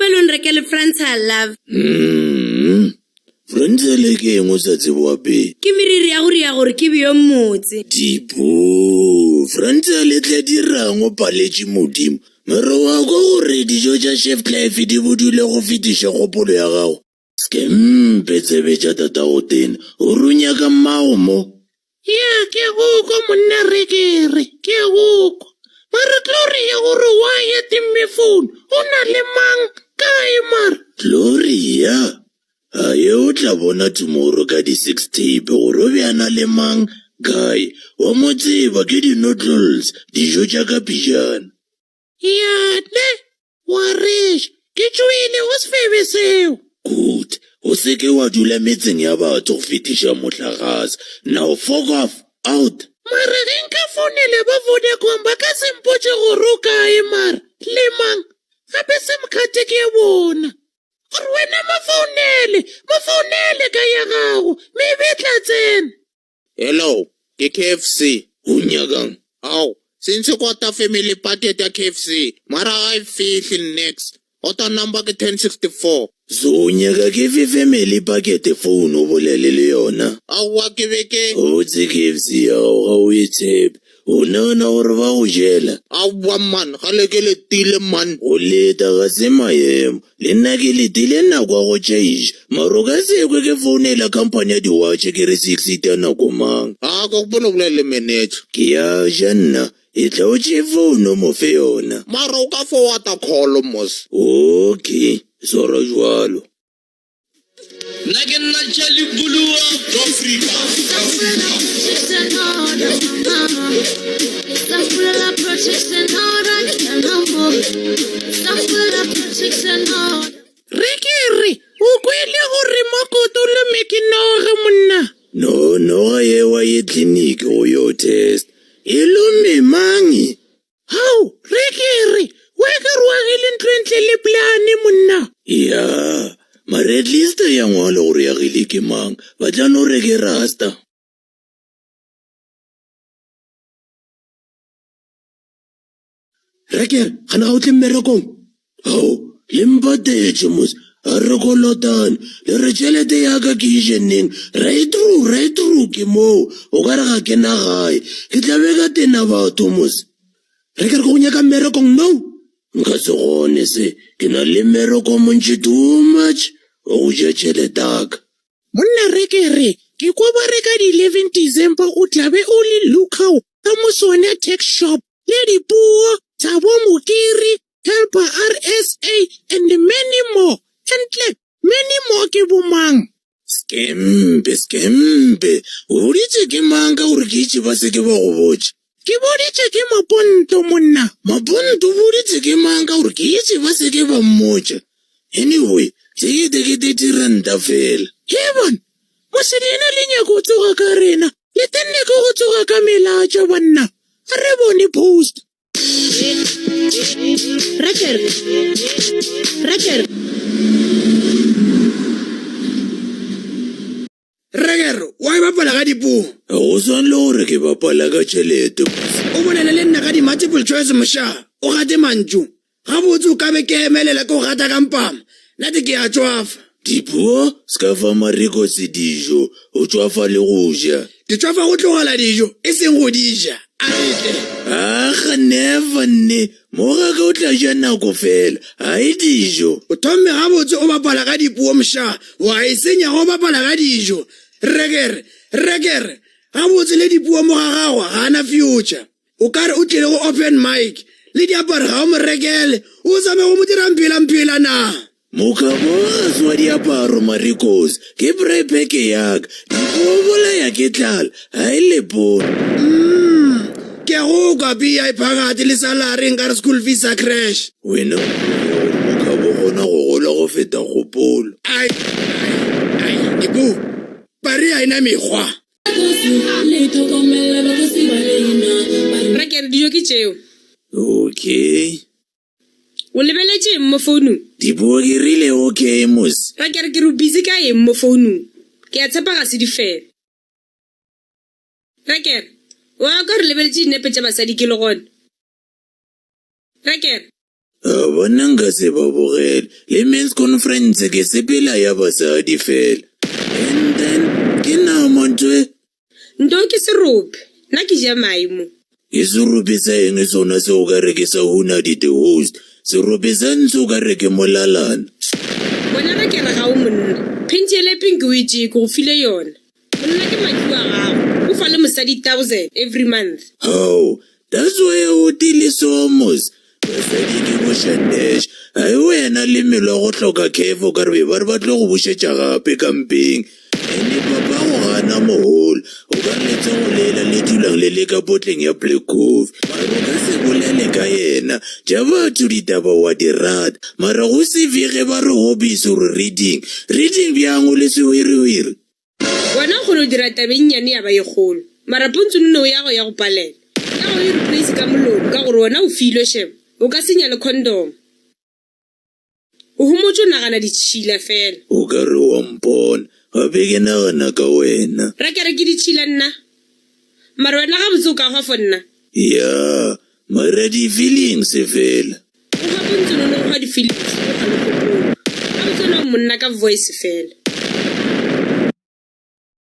kopelong reke le Frontal Love. Frontal ke eng o sa tsebo ape? Ke meriri ya gore ya gore ke beo mmotse. Dipo, Frontal e tla dirang o paletše modimo. Mara wa kwa gore dijo tša Chef Clive di bodile go fetiša kgopolo ya gago. Skempe tsebe tša tata go tena, o runya ka mmao mo. Ya, ke go monna Rekere, ke go. Mara Glory ya gore wa ya timme phone, o na le mang kae mara? Gloria? Aye o tla bona tomorrow ka di-6 tape gore o bjana le mang kae. Wa mo tseba ke di-noodles, dijo tša ka pijana. Ya, ne, wa resh, ke tšwile o sefebe seo. Good, o seke wa dula metseng ya batho go fetiša motlagase. Now fuck off, out. Mara ge nka founele ba Vodacom ba ka sempotše gore o kae mara, le mang, gape semkhate ke bona. Gore wena mafounele ka ya gago, maybe e tla tsena. Hello, ke KFC. O nyakang? Au, since kota family packet ya KFC, mara I feel next. Order number ke 1064. So o nyaka ke fe family packet phone o bolele le yona? Awa ke beke. O tse KFC ya gago ga o e tshepe. O nagana gore ba go jela? Awa man, gale ke letile man. O leta ga se maemo, le nna ke letile nako ya go change. Mara o ka sekwe ke founela company ya di-watch ke re 6 ya nako mang. Ka gopola bolele manager. Ke ya ja nna, e tla o tše phone o mo fe yona. Mara o ka forwarda call mos. Okay, sora jwalo. Nna ke nna Charlie Bulu wa Africa. Rekere, o kwele gore makoto le mekinoga monna. No, noga ye wa ye clinic go yo test. E lome mangi. Hao, Rekere, wekere wa gile ntlentle le plane monna. Ya, mara at least ya ngwala gore ya gile ke mang. Ba tla no reke rasta. Rekere, gana ga o tle mmerekong. Hao, le mpatetše mos. A re kolotane, le re tšhelete ya ka ke išeneng. Right through ke moo. O ka re ga ke na gae. Ke tla be ka tena batho mos. Rekere, go nyaka mmerekong no? Nka se gone se, ke na le mmereko montši too much. O go ja tšhelete aka. Monna Rekere, ke kwa ba reka di 11 December o tlabe o le lookout ka mosone tech shop le dipuo tsa bo Mokiri, Helper RSA and many more. Entle, many more ke bomang. Skempe, o boditše ke mang ka gore ke itše ba se ke ba go botša? Ke boditše ke Maponto monna. Maponto o boditše ke mang ka gore ke itše ba se ke ba mmotša? Anyway, tekete ranta fela. Heaven, mosedina le nyako o tsoga ka rena, le tenne ke go tsoga ka melatša banna. A re bone post. Rekere. Rekere, wa e bapala ka dipuo. Go swane le gore ke bapala ka tšhelete. O bolele le nna ka di-multiple choice mošaa, o gate mantšu. Ga botse o ka be ke emelela ke go gata ka mpama, nate ke a tswafa. Dipuo, ska fa mariko se dijo, o tswafa le go ja. Ke tswafa go tlogela dijo, e seng go di ja. Aga never ne, moga ka o tla ja nako fela, ha e dijo. O thomme ga botse o bapala ka dipuo mošaa, wa e senya go bapala ka dijo. Rekere, ga botse le dipuo mo ga gago ga ana future. O ka re o tlile go open mic, le diaparo ga o mo rekele, o tsame go mo dirang mpela na. Mokabogas wa diaparo marikos, ke prepeke yaka, dipobola ya ke tlala, ha e lepone. Ke go ka pia e phagate le salary nka re school fees a crash. Wena mokabo gona go gola go feta kgopolo. Ai, dipu, pari a ina mekgwa. Rekere, dijo ke tšeo. Okay. O lebeletše eng mo founung? Dipuo ke rile okay mos. Rekere, ke re busy ka eng mo founung? Ke a tshepa ga se di fela. Rekere, wa ka re lebeletše dinepe tša basadi ke le gone. Rekere, a bona nka se ba bogele le men's conference ke sepela ya basadi fela. And then ke na montwe Nto ke serope, nna ke ja maimo. e serope sa eng sona se o ka re ke sa huna di the host, serope sa ntse o ka re ke molalana. Bona ra ke re ga o monna, penti ele pink o itse go file yona. Monna ke madi wa gago, o fa le mosadi 1,000 every month. How? That's why o tile somos. Basadi ke boshandesh, ai wena le melo go hloka kefo ka re ba tlo go bušetša gape kampeng. Ene papa go gana moholo, o ka letsa go lela le dulang le le ka potleng ya Black Cove. Mara o ka se bolele ka yena, ja batho ditaba wa di rata. Mara go se vege ba re hobbies gore reading bjang o le sewiriwiri. Wena go no dira tabeng nyane ya ba e golo. Mara pontse nno ya go palela. Ya go e replace ka mololo ka gore wena o filo shem. O ka senya le condom. O homotse nagana ditšhila fela. O ka re wa mpona, gape ke nagana ka wena. Ra ke re ke ditšhila nna. Mara wena ga botse o ka gwa for nna. Ya, mara di-feelings fela. O ga pontse nno go ga di-feelings. Ga botse no monna ka voice fela.